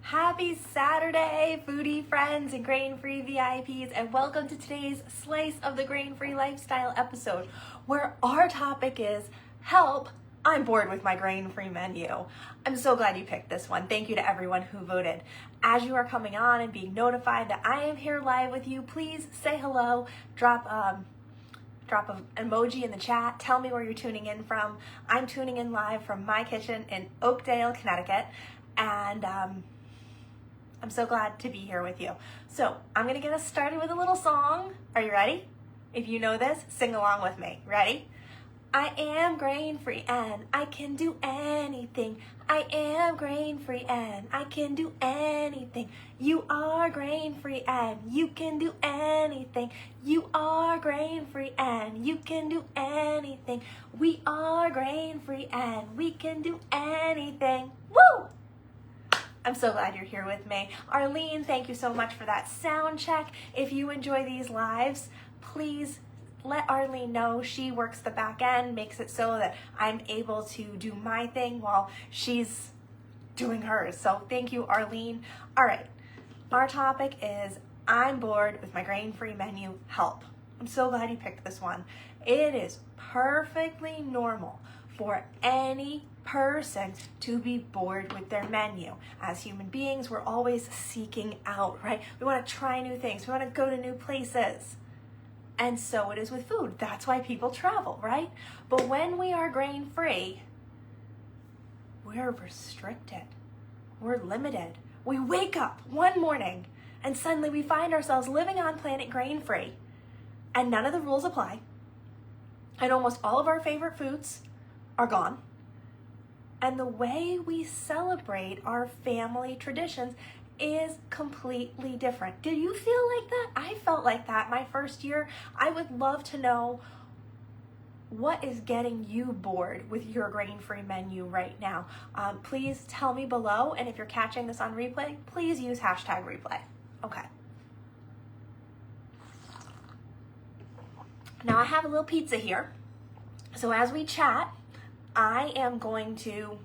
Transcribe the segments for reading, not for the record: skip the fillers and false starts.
Happy Saturday, foodie friends and grain-free VIPs, and welcome to today's Slice of the Grain-Free Lifestyle episode, where our topic is help, I'm bored with my grain-free menu. I'm so glad you picked this one. Thank you to everyone who voted. As you are coming on and being notified that I am here live with you, please say hello, drop an emoji in the chat, tell me where you're tuning in from. I'm tuning in live from my kitchen in Oakdale, Connecticut, and I'm so glad to be here with you. So I'm gonna get us started with a little song. Are you ready? If you know this, sing along with me. Ready? I am grain-free and I can do anything. I am grain-free and I can do anything. You are grain-free and you can do anything. You are grain-free and you can do anything. We are grain-free and we can do anything. Woo! I'm so glad you're here with me. Arlene, thank you so much for that sound check. If you enjoy these lives, please let Arlene know. She works the back end, makes it so that I'm able to do my thing while she's doing hers. So thank you, Arlene. All right, our topic is I'm bored with my grain-free menu, help. I'm so glad you picked this one. It is perfectly normal for any person to be bored with their menu. As human beings, we're always seeking out, right? We want to try new things. We want to go to new places. And so it is with food. That's why people travel, right? But when we are grain-free, we're restricted. We're limited. We wake up one morning and suddenly we find ourselves living on planet grain-free and none of the rules apply. And almost all of our favorite foods are gone. And the way we celebrate our family traditions is completely different. Did you feel like that? I felt like that my first year. I would love to know what is getting you bored with your grain-free menu right now. Please tell me below, and if you're catching this on replay, please use hashtag replay. Okay. Now I have a little pizza here. So as we chat, I am going to,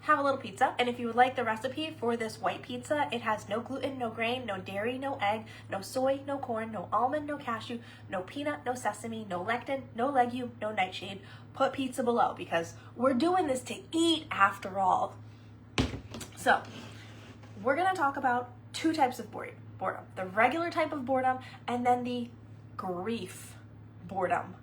have a little pizza. And if you would like the recipe for this white pizza, it has no gluten, no grain, no dairy, no egg, no soy, no corn, no almond, no cashew, no peanut, no sesame, no lectin, no legume, no nightshade. Put pizza below because we're doing this to eat after all. So we're gonna talk about two types of boredom. The regular type of boredom and then the grief boredom.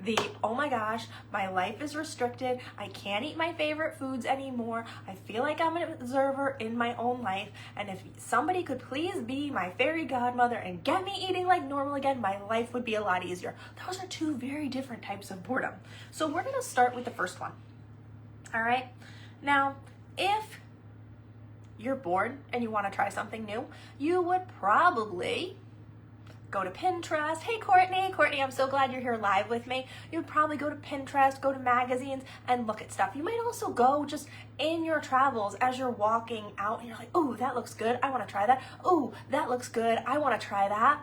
The, oh my gosh, my life is restricted. I can't eat my favorite foods anymore. I feel like I'm an observer in my own life. And if somebody could please be my fairy godmother and get me eating like normal again, my life would be a lot easier. Those are two very different types of boredom. So we're going to start with the first one. All right. Now, if you're bored and you want to try something new, you would probably go to Pinterest. Hey, Courtney, I'm so glad you're here live with me. You would probably go to Pinterest, go to magazines, and look at stuff. You might also go just in your travels as you're walking out and you're like, oh, that looks good. I want to try that. Oh, that looks good. I want to try that.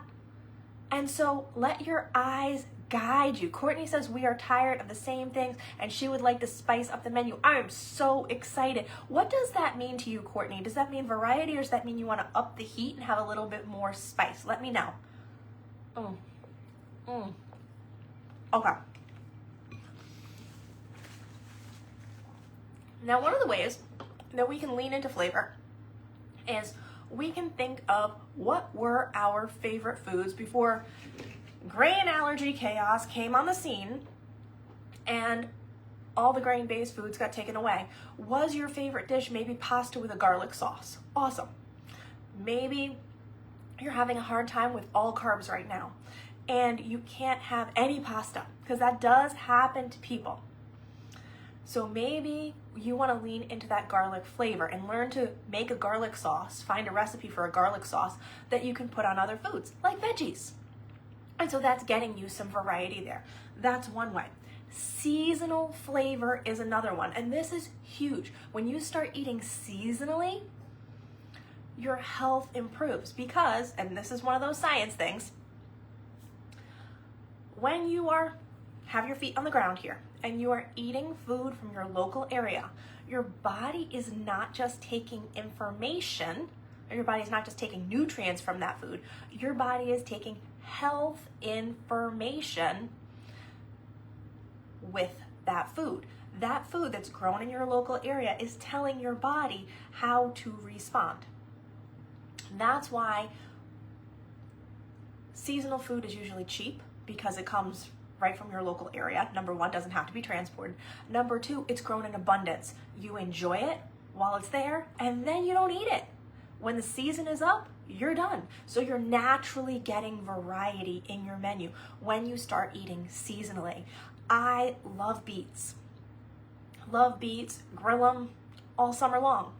And so let your eyes guide you. Courtney says we are tired of the same things and she would like to spice up the menu. I am so excited. What does that mean to you, Courtney? Does that mean variety or does that mean you want to up the heat and have a little bit more spice? Let me know. Okay. Now, one of the ways that we can lean into flavor is we can think of what were our favorite foods before grain allergy chaos came on the scene and all the grain-based foods got taken away. Was your favorite dish maybe pasta with a garlic sauce? Awesome. Maybe you're having a hard time with all carbs right now and you can't have any pasta because that does happen to people. So maybe you want to lean into that garlic flavor and learn to make a garlic sauce, find a recipe for a garlic sauce that you can put on other foods like veggies. And so that's getting you some variety there. That's one way. Seasonal flavor is another one. And this is huge. When you start eating seasonally, your health improves because, and this is one of those science things, when you have your feet on the ground here and you are eating food from your local area, your body is not just taking information, or your body is not just taking nutrients from that food, your body is taking health information with that food. That food that's grown in your local area is telling your body how to respond. That's why seasonal food is usually cheap, because it comes right from your local area. Number one, doesn't have to be transported. Number two, it's grown in abundance. You enjoy it while it's there, and then you don't eat it. When the season is up, you're done. So you're naturally getting variety in your menu when you start eating seasonally. I love beets. Love beets, grill them all summer long.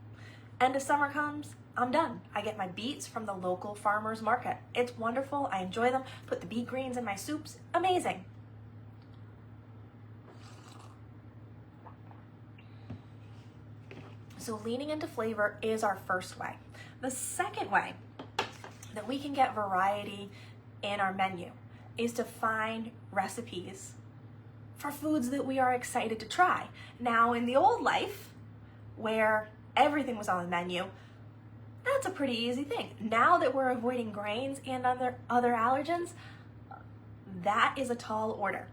End of summer comes, I'm done. I get my beets from the local farmer's market. It's wonderful. I enjoy them. Put the beet greens in my soups. Amazing. So leaning into flavor is our first way. The second way that we can get variety in our menu is to find recipes for foods that we are excited to try. Now, in the old life, where everything was on the menu, that's a pretty easy thing. Now that we're avoiding grains and other allergens, that is a tall order.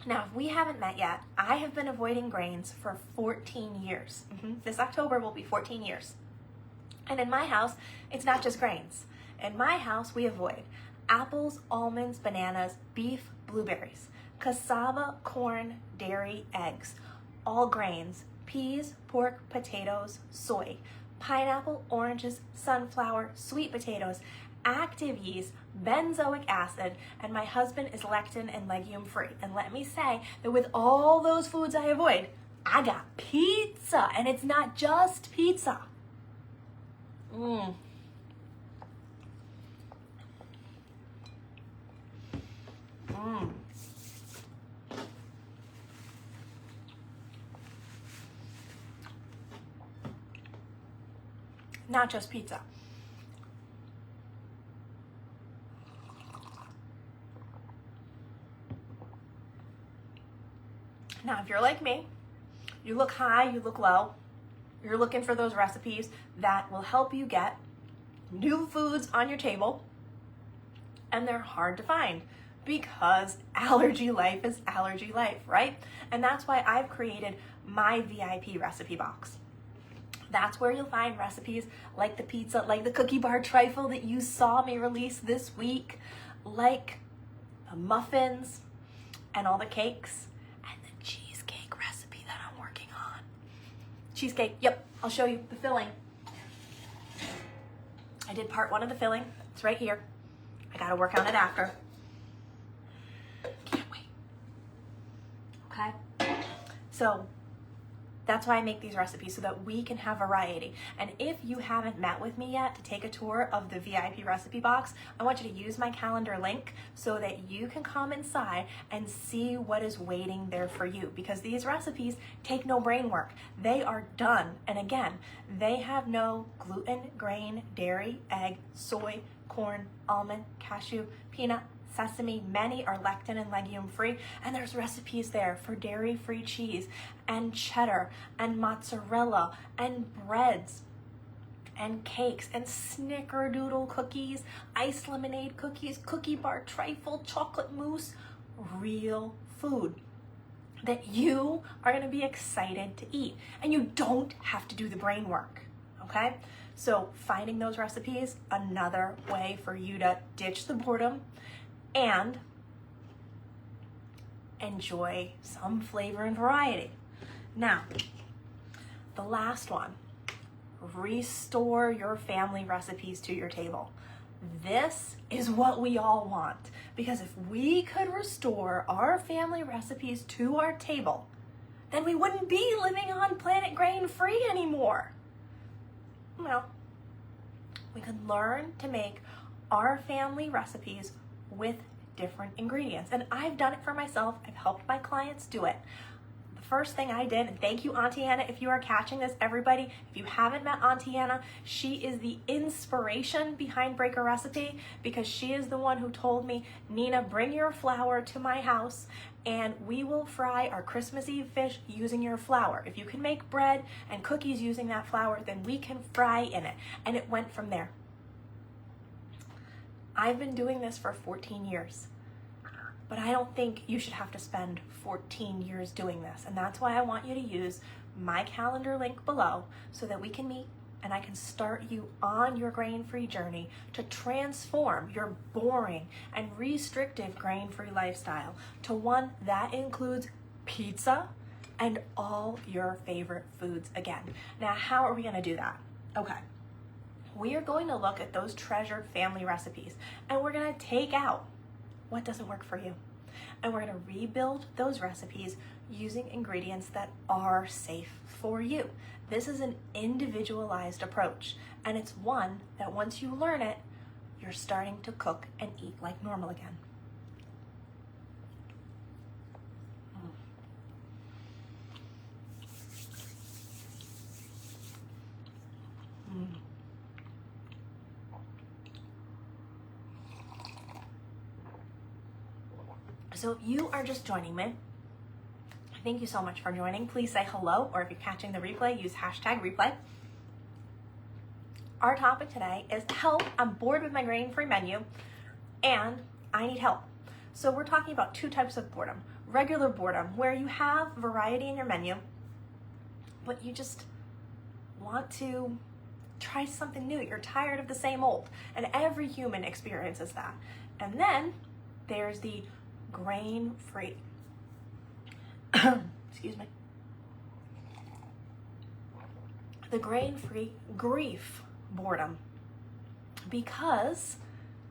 Now, if we haven't met yet, I have been avoiding grains for 14 years. This October will be 14 years. And in my house, it's not just grains. In my house, we avoid apples, almonds, bananas, beef, blueberries, cassava, corn, dairy, eggs, all grains, peas, pork, potatoes, soy, pineapple, oranges, sunflower, sweet potatoes, active yeast, benzoic acid, and my husband is lectin and legume free. And let me say that with all those foods I avoid, I got pizza, and it's not just pizza. Not just pizza. Now, if you're like me, you look high, you look low, you're looking for those recipes that will help you get new foods on your table, and they're hard to find because allergy life is allergy life, right? And that's why I've created my VIP recipe box. That's where you'll find recipes like the pizza, like the cookie bar trifle that you saw me release this week, like the muffins and all the cakes, and the cheesecake recipe that I'm working on. Cheesecake, yep, I'll show you the filling. I did part one of the filling. It's right here. I gotta work on it after. Can't wait. Okay? So that's why I make these recipes, so that we can have variety. And if you haven't met with me yet to take a tour of the VIP recipe box, I want you to use my calendar link so that you can come inside and see what is waiting there for you. Because these recipes take no brain work. They are done. And again, they have no gluten, grain, dairy, egg, soy, corn, almond, cashew, peanut, sesame. Many are lectin and legume free, and there's recipes there for dairy-free cheese and cheddar and mozzarella and breads and cakes and snickerdoodle cookies, iced lemonade cookies, cookie bar trifle, chocolate mousse, real food that you are going to be excited to eat, and you don't have to do the brain work. Okay? So finding those recipes, another way for you to ditch the boredom and enjoy some flavor and variety. Now, the last one, restore your family recipes to your table. This is what we all want, because if we could restore our family recipes to our table, then we wouldn't be living on planet grain free anymore. Well, we could learn to make our family recipes with different ingredients. And I've done it for myself. I've helped my clients do it. The first thing I did, and thank you, Auntie Anna, if you are catching this, everybody, if you haven't met Auntie Anna, she is the inspiration behind Break a Recipe, because she is the one who told me, Nina, bring your flour to my house and we will fry our Christmas Eve fish using your flour. If you can make bread and cookies using that flour, then we can fry in it. And it went from there. I've been doing this for 14 years. But I don't think you should have to spend 14 years doing this. And that's why I want you to use my calendar link below so that we can meet and I can start you on your grain-free journey to transform your boring and restrictive grain-free lifestyle to one that includes pizza and all your favorite foods again. Now, how are we going to do that? Okay. We are going to look at those treasured family recipes and we're going to take out what doesn't work for you. And we're going to rebuild those recipes using ingredients that are safe for you. This is an individualized approach, and it's one that once you learn it, you're starting to cook and eat like normal again. So if you are just joining me, thank you so much for joining. Please say hello, or if you're catching the replay, use #replay. Our topic today is help. I'm bored with my grain-free menu and I need help. So we're talking about two types of boredom. Regular boredom, where you have variety in your menu, but you just want to try something new. You're tired of the same old, and every human experiences that. And then there's the grain-free, excuse me, the grain-free grief boredom, because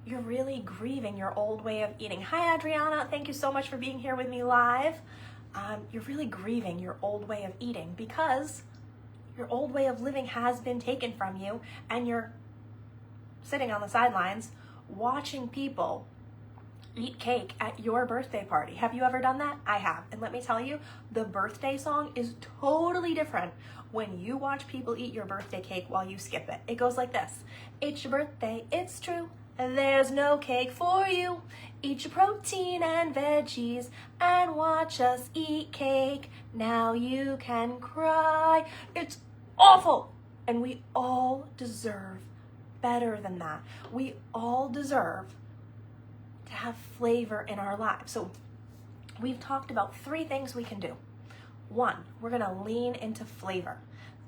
you're really grieving your old way of eating. Hi, Adriana. Thank you so much for being here with me live. You're really grieving your old way of eating because your old way of living has been taken from you, and you're sitting on the sidelines watching people eat cake at your birthday party. Have you ever done that? I have. And let me tell you, the birthday song is totally different when you watch people eat your birthday cake while you skip it. It goes like this. It's your birthday, it's true. There's no cake for you. Eat your protein and veggies and watch us eat cake. Now you can cry. It's awful. And we all deserve better than that. We all deserve to have flavor in our lives. So we've talked about 3 things we can do. 1, we're gonna lean into flavor.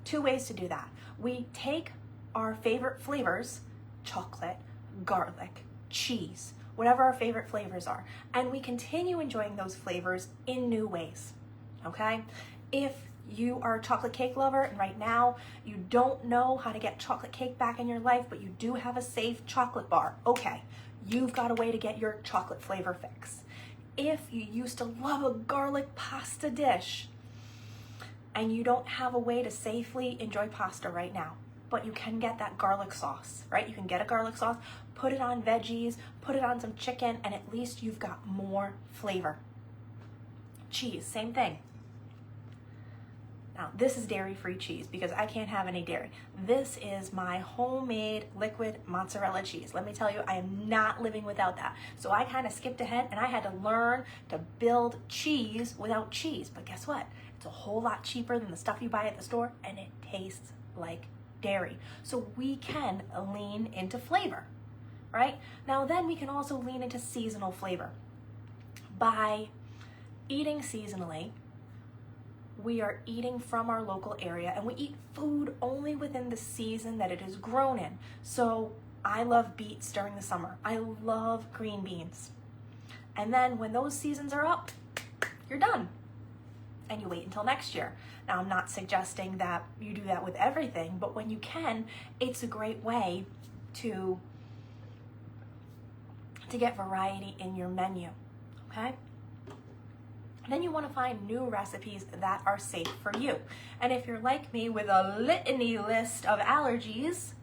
2 ways to do that. We take our favorite flavors, chocolate, garlic, cheese, whatever our favorite flavors are, and we continue enjoying those flavors in new ways, okay? If you are a chocolate cake lover and right now you don't know how to get chocolate cake back in your life, but you do have a safe chocolate bar, okay, you've got a way to get your chocolate flavor fix. If you used to love a garlic pasta dish and you don't have a way to safely enjoy pasta right now, but you can get that garlic sauce, right? You can get a garlic sauce, put it on veggies, put it on some chicken, and at least you've got more flavor. Cheese, same thing. Now, this is dairy-free cheese because I can't have any dairy. This is my homemade liquid mozzarella cheese. Let me tell you, I am not living without that. So I kind of skipped ahead and I had to learn to build cheese without cheese. But guess what? It's a whole lot cheaper than the stuff you buy at the store, and it tastes like dairy. So we can lean into flavor, right? Now then we can also lean into seasonal flavor. By eating seasonally, we are eating from our local area, and we eat food only within the season that it is grown in. So I love beets during the summer. I love green beans. And then when those seasons are up, you're done. And you wait until next year. Now, I'm not suggesting that you do that with everything, but when you can, it's a great way to get variety in your menu, okay? Then you want to find new recipes that are safe for you. And if you're like me with a litany list of allergies,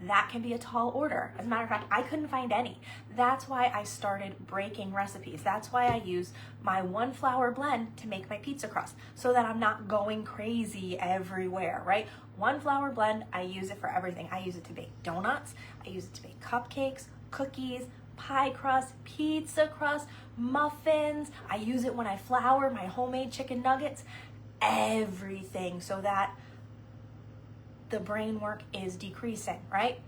that can be a tall order. As a matter of fact, I couldn't find any. That's why I started breaking recipes. That's why I use my 1 flour blend to make my pizza crust, so that I'm not going crazy everywhere, right? 1 flour blend, I use it for everything. I use it to bake donuts, I use it to bake cupcakes, cookies, pie crust, pizza crust, muffins. I use it when I flour my homemade chicken nuggets, everything, so that the brain work is decreasing, right?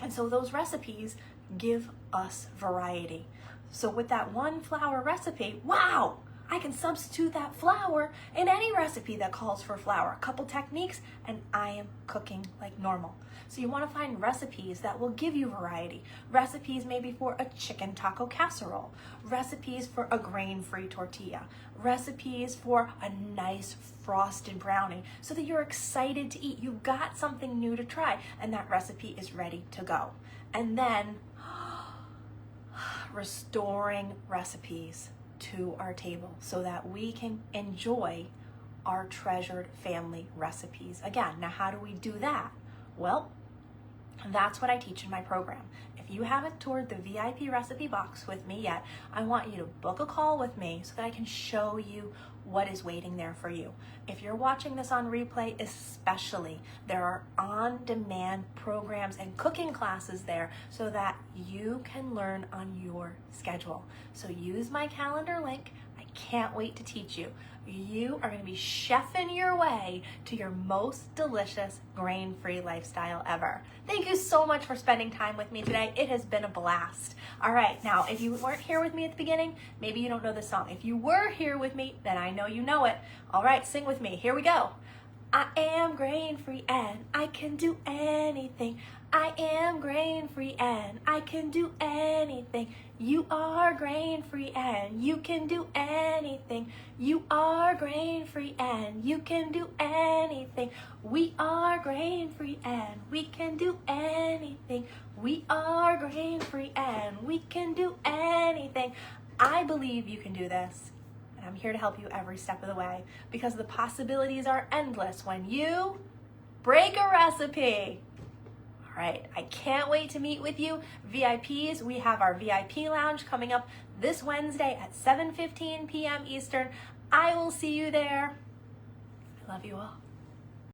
And so those recipes give us variety. So with that 1 flour recipe, wow, I can substitute that flour in any recipe that calls for flour. A couple techniques and I am cooking like normal. So you want to find recipes that will give you variety. Recipes maybe for a chicken taco casserole, recipes for a grain-free tortilla, recipes for a nice frosted brownie, so that you're excited to eat. You got something new to try and that recipe is ready to go. And then restoring recipes to our table so that we can enjoy our treasured family recipes again. Now, how do we do that? Well, that's what I teach in my program. If you haven't toured the VIP recipe box with me yet, I want you to book a call with me so that I can show you what is waiting there for you. If you're watching this on replay, especially, there are on-demand programs and cooking classes there so that you can learn on your schedule. So use my calendar link. I can't wait to teach you. You are going to be chefing your way to your most delicious grain-free lifestyle ever. Thank you so much for spending time with me today. It has been a blast. All right, now if you weren't here with me at the beginning, maybe you don't know the song. If you were here with me, then I know you know it. All right, sing with me. Here we go. I am grain-free and I can do anything. I am grain-free and I can do anything. You are grain-free and you can do anything. You are grain-free and you can do anything. We are grain-free and we can do anything. We are grain-free and we can do anything. I believe you can do this. And I'm here to help you every step of the way because the possibilities are endless when you break a recipe. All right, I can't wait to meet with you. VIPs, we have our VIP lounge coming up this Wednesday at 7:15 p.m. Eastern. I will see you there. I love you all.